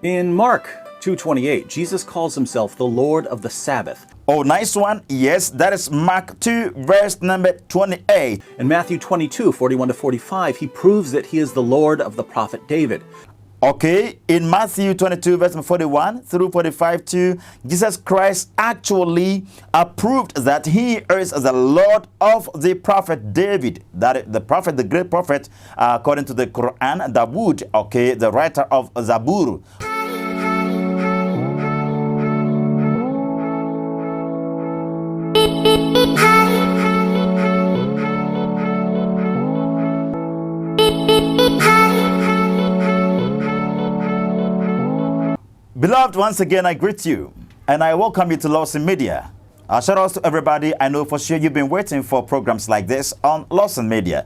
In Mark 2:28, Jesus calls himself the Lord of the Sabbath. Oh, nice one. Yes, that is Mark 2, verse number 28. In Matthew 22:41-45, he proves that he is the Lord of the prophet David. Okay, in Matthew 22, verse 41 through 45 too, Jesus Christ actually proved that he is the Lord of the prophet David. That the prophet, the great prophet, according to the Quran, Dawood, okay, the writer of Zabur. Beloved, once again, I greet you and I welcome you to Lawson Media. Shout out to everybody. I know for sure you've been waiting for programs like this on Lawson Media.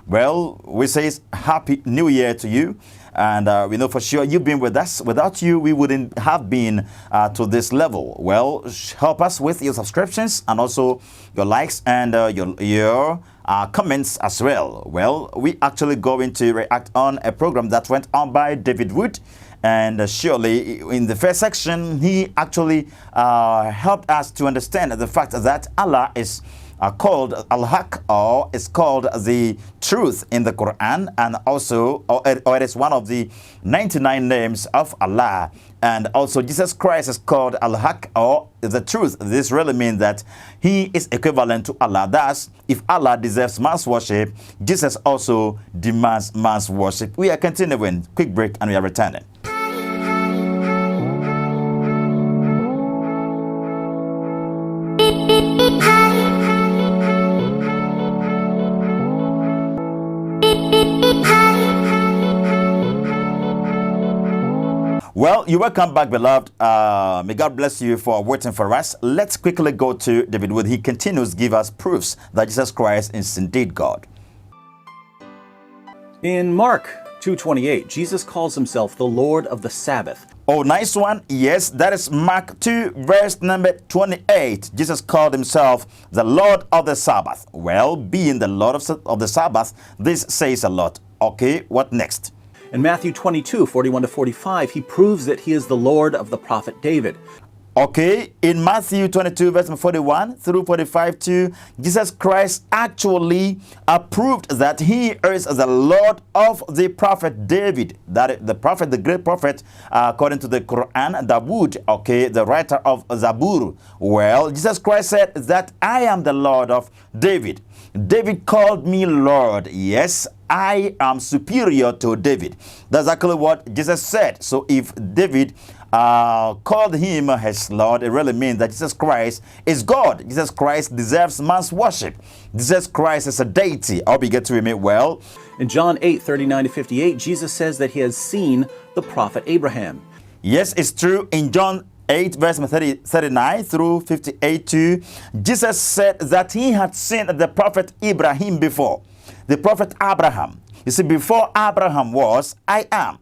Well, we say Happy New Year to you. And we know for sure you've been with us. Without you, we wouldn't have been to this level. Well, help us with your subscriptions and also your likes and your comments as well. Well, we actually going to react on a program that went on by David Wood. And surely in the first section, he actually helped us to understand the fact that Allah is called Al-Haq, or is called the truth in the Quran, and also or it is one of the 99 names of Allah. And also Jesus Christ is called Al-Haq, or the truth. This really means that he is equivalent to Allah. Thus, if Allah deserves man's worship, Jesus also demands man's worship. We are continuing. Quick break and we are returning. Well, you're welcome back, beloved. May God bless you for waiting for us. Let's quickly go to David Wood. He continues to give us proofs that Jesus Christ is indeed God. In Mark 2:28, Jesus calls himself the Lord of the Sabbath. Oh, nice one. Yes, that is Mark 2, verse number 28. Jesus called himself the Lord of the Sabbath. Well, being the Lord of the Sabbath, this says a lot. Okay, what next? In Matthew 22:41-45, he proves that he is the Lord of the prophet David. Okay, in Matthew 22, verse 41 through 45 too, Jesus Christ actually proved that he is the Lord of the prophet David. That the prophet, the great prophet, according to the Quran, Dawood, okay, the writer of Zabur. Well, Jesus Christ said that I am the Lord of David. David called me Lord. Yes, I am superior to David. That's exactly what Jesus said. So if David called him his Lord, it really means that Jesus Christ is God. Jesus Christ deserves man's worship. Jesus Christ is a deity. I hope you get to me well. In John 8:39-58, Jesus says that he has seen the prophet Abraham. Yes, it's true. In John 8, verse 39 through 58 too, Jesus said that he had seen the prophet Ibrahim before. The prophet Abraham. You see, before Abraham was, I am.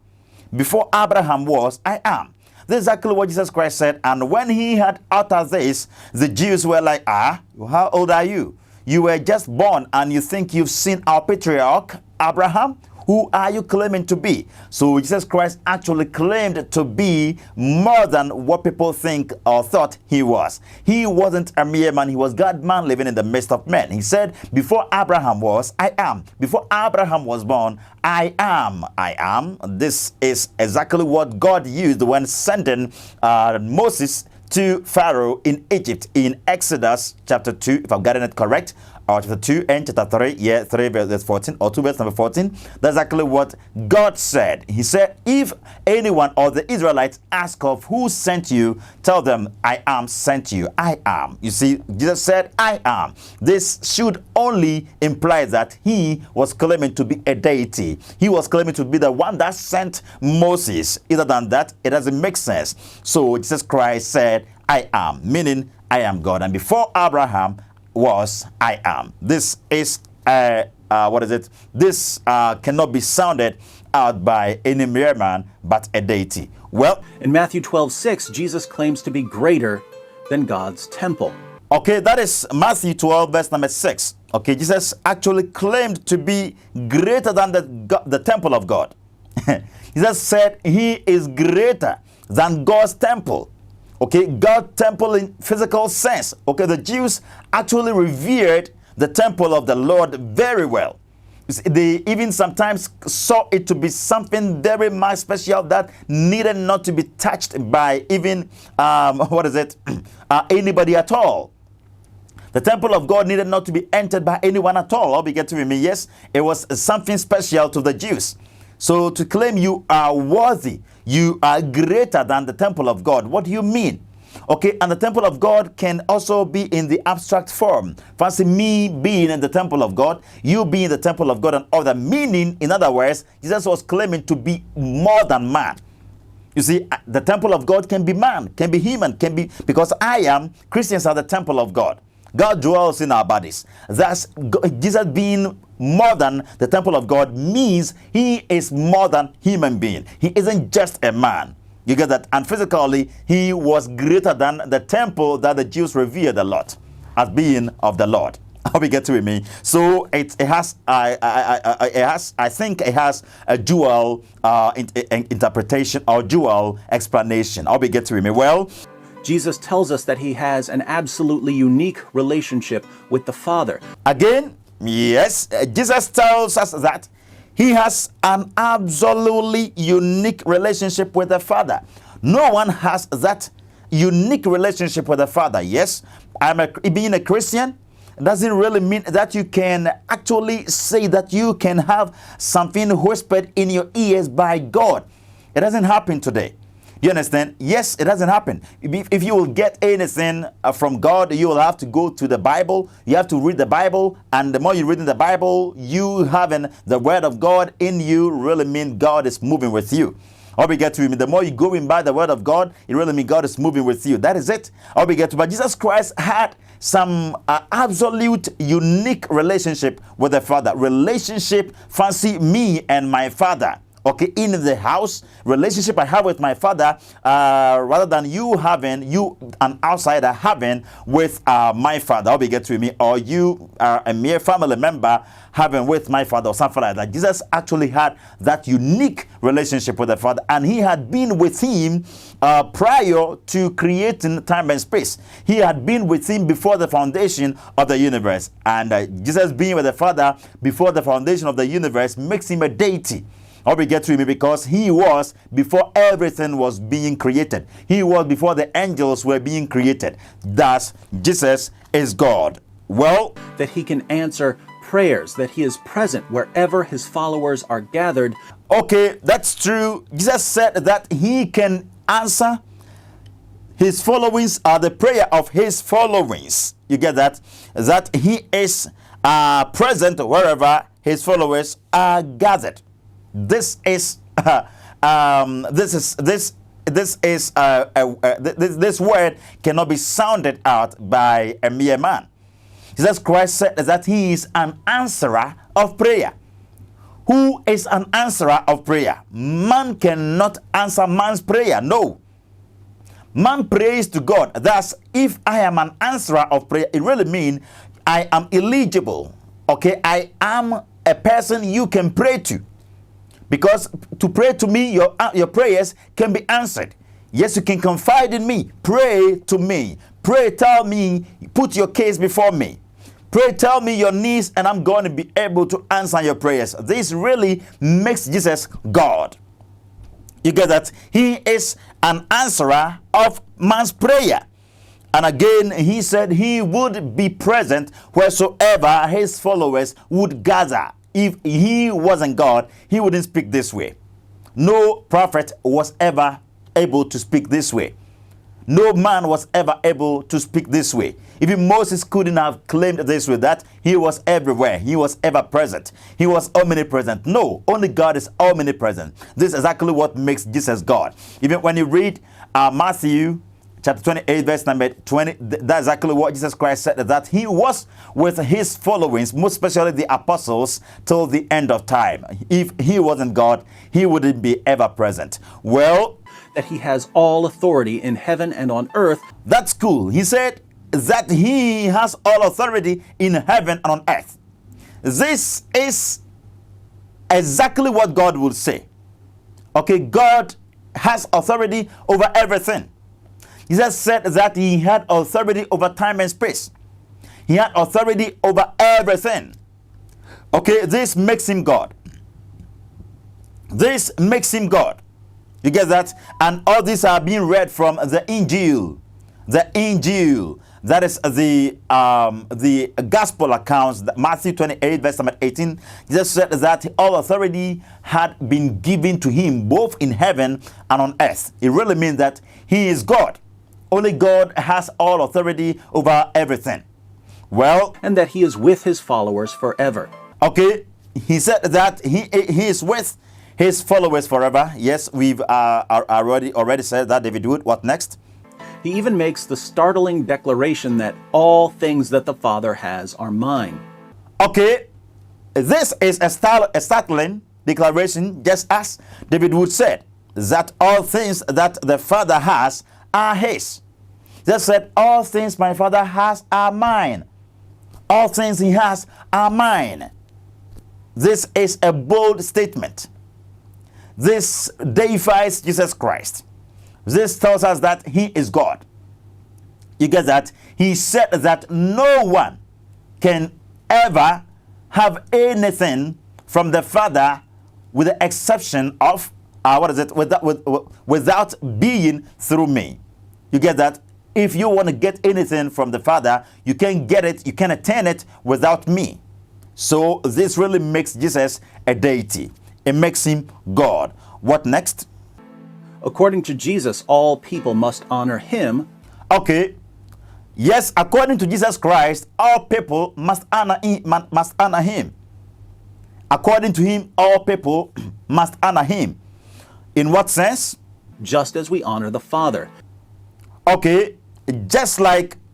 Before Abraham was, I am. This is exactly what Jesus Christ said. And when he had uttered this, the Jews were like, how old are you? You were just born and you think you've seen our patriarch, Abraham? Who are you claiming to be? So Jesus Christ actually claimed to be more than what people think or thought he was. He wasn't a mere man. He was God-man living in the midst of men. He said, before Abraham was, I am. Before Abraham was born, I am. I am. This is exactly what God used when sending Moses to Pharaoh in Egypt in Exodus chapter 2, if I've gotten it correct. Or chapter 2 and chapter 3, 3 verse 14, or 2 verse number 14. That's exactly what God said. He said, if anyone or the Israelites ask of who sent you, tell them, I am sent you. I am. You see, Jesus said, I am. This should only imply that he was claiming to be a deity. He was claiming to be the one that sent Moses. Other than that, it doesn't make sense. So Jesus Christ said, I am, meaning I am God. And before Abraham was, I am. This is what is it? This cannot be sounded out by any mere man, but a deity. Well, in Matthew 12:6, Jesus claims to be greater than God's temple. Okay, that is Matthew 12, verse number 6. Okay, Jesus actually claimed to be greater than the temple of God. Jesus said he is greater than God's temple. Okay, God's temple in physical sense. Okay, the Jews actually revered the temple of the Lord very well. They even sometimes saw it to be something very much special that needed not to be touched by even anybody at all. The temple of God needed not to be entered by anyone at all. I'll be getting with me. Yes, it was something special to the Jews. So to claim you are worthy, you are greater than the temple of God, what do you mean? Okay, and the temple of God can also be in the abstract form. Fancy me being in the temple of God, you being the temple of God, and other meaning. In other words, Jesus was claiming to be more than man. You see, the temple of God can be man, can be human, can be, because Christians are the temple of God. God dwells in our bodies. Thus, Jesus being more than the temple of God means he is more than human being. He isn't just a man. You get that? And physically, he was greater than the temple that the Jews revered a lot as being of the Lord. Hope you get to me. So I think it has a dual interpretation or dual explanation. Hope you get to me. Well, Jesus tells us that he has an absolutely unique relationship with the Father. Again, yes, Jesus tells us that he has an absolutely unique relationship with the Father. No one has that unique relationship with the Father. Yes, being a Christian doesn't really mean that you can actually say that you can have something whispered in your ears by God. It doesn't happen today. You understand? Yes, it doesn't happen. If you will get anything from God, you will have to go to the Bible. You have to read the Bible. And the more you read in the Bible, you having the word of God in you really mean God is moving with you. Or we get to him. The more you go in by the word of God, it really means God is moving with you. That is it. Or we get to, but Jesus Christ had some absolute unique relationship with the Father. Relationship, fancy me and my Father. Okay, in the house, relationship I have with my Father, rather than you an outsider having with my Father. I'll be get to me, or you are a mere family member having with my Father, or something like that. Jesus actually had that unique relationship with the Father, and he had been with him prior to creating time and space. He had been with him before the foundation of the universe, and Jesus being with the Father before the foundation of the universe makes him a deity. Or we get to him because he was before everything was being created. He was before the angels were being created. Thus, Jesus is God. Well, that he can answer prayers, that he is present wherever his followers are gathered. Okay, that's true. Jesus said that he can answer his followings are the prayer of his followings. You get that? That he is present wherever his followers are gathered. This word cannot be sounded out by a mere man. Jesus Christ said that he is an answerer of prayer. Who is an answerer of prayer? Man cannot answer man's prayer. No. Man prays to God. Thus, if I am an answerer of prayer, it really means I am eligible. Okay, I am a person you can pray to. Because to pray to me, your prayers can be answered. Yes, you can confide in me. Pray to me. Pray, tell me, put your case before me. Pray, tell me your needs, and I'm going to be able to answer your prayers. This really makes Jesus God. You get that? He is an answerer of man's prayer. And again, he said he would be present wheresoever his followers would gather. If he wasn't God, he wouldn't speak this way. No prophet was ever able to speak this way. No man was ever able to speak this way. Even Moses couldn't have claimed this way, that he was everywhere. He was ever present. He was omnipresent. No, only God is omnipresent. This is exactly what makes Jesus God. Even when you read Matthew chapter 28, verse number 20, that's exactly what Jesus Christ said, that he was with his followings, most especially the apostles, till the end of time. If he wasn't God, he wouldn't be ever present. Well, that he has all authority in heaven and on earth. That's cool. He said that he has all authority in heaven and on earth. This is exactly what God would say. Okay, God has authority over everything. Jesus said that he had authority over time and space. He had authority over everything. Okay, this makes him God. This makes him God. You get that? And all these are being read from the Injil. The Injil. That is the gospel accounts. Matthew 28, verse number 18. Jesus said that all authority had been given to him, both in heaven and on earth. It really means that he is God. Only God has all authority over everything. Well, and that he is with his followers forever. okay, he said that he is with his followers forever. Yes, we've already said that, David Wood. What next? He even makes the startling declaration that all things that the Father has are mine. Okay, this is a startling declaration, just as David Wood said, that all things that the Father has are his. Just said, all things my Father has are mine. All things he has are mine. This is a bold statement. This deifies Jesus Christ. This tells us that he is God. You get that? He said that no one can ever have anything from the Father with the exception of without being through me. You get that? If you want to get anything from the Father, you can get it, you can attain it without me. So this really makes Jesus a deity. It makes him God. What next? According to Jesus, all people must honor him. Okay. Yes, according to Jesus Christ, all people must honor him. According to him, all people must honor him. In what sense? Just as we honor the Father. Okay, just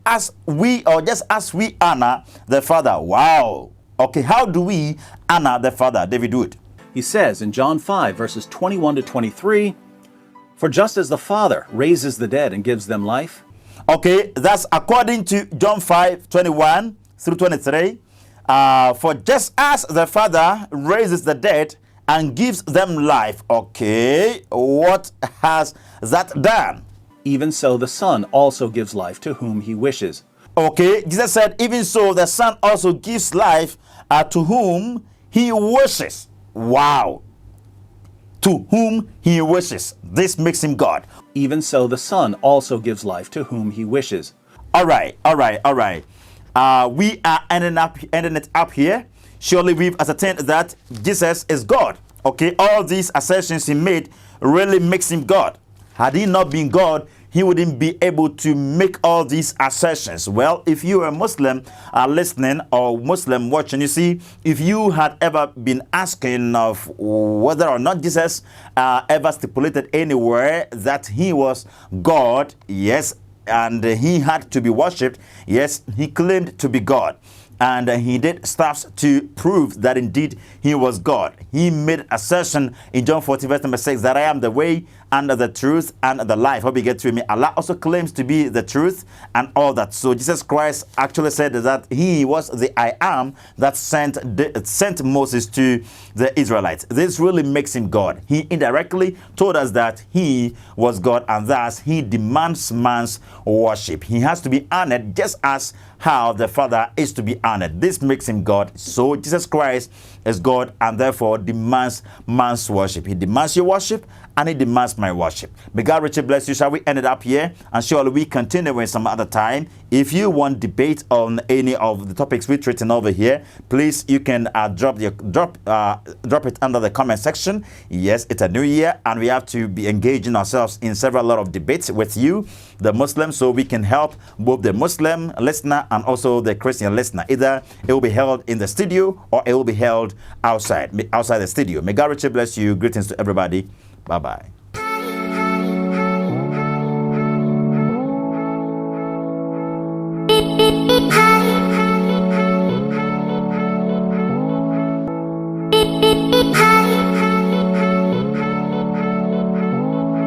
as we honor the Father. Wow. Okay, how do we honor the Father, David Wood? He says in John 5, verses 21 to 23, for just as the Father raises the dead and gives them life. Okay, that's according to John 5, 21 through 23. For just as the Father raises the dead and gives them life. Okay, what has that done? Even so, the Son also gives life to whom he wishes. Okay, Jesus said, even so, the Son also gives life to whom he wishes. Wow. To whom he wishes. This makes him God. Even so, the Son also gives life to whom he wishes. All right. We are ending it up here. Surely we've ascertained that Jesus is God. Okay, all these assertions he made really makes him God. Had he not been God, he wouldn't be able to make all these assertions. Well, if you are a Muslim listening or Muslim watching, you see, if you had ever been asking of whether or not Jesus ever stipulated anywhere that he was God, yes, and he had to be worshipped, yes, he claimed to be God. And he did stuff to prove that indeed he was God. He made assertion in John 14, verse number 6, that I am the way and the truth and the life. Hope you get to me. Allah also claims to be the truth and all that. So Jesus Christ actually said that he was the I am that sent Moses to the Israelites. This really makes him God. He indirectly told us that he was God, and thus he demands man's worship. He has to be honored just as how the Father is to be honored. This makes him God. So Jesus Christ is God and therefore demands man's worship. He demands your worship and he demands my worship. May God richly bless you. Shall we end it up here? And surely we continue with some other time. If you want debate on any of the topics we've written over here, please, you can drop it under the comment section. Yes, it's a new year and we have to be engaging ourselves in several lot of debates with you, the Muslims, so we can help both the Muslim listener and also the Christian listener. Either it will be held in the studio or it will be held outside the studio. May God richly bless you. Greetings to everybody. Bye-bye.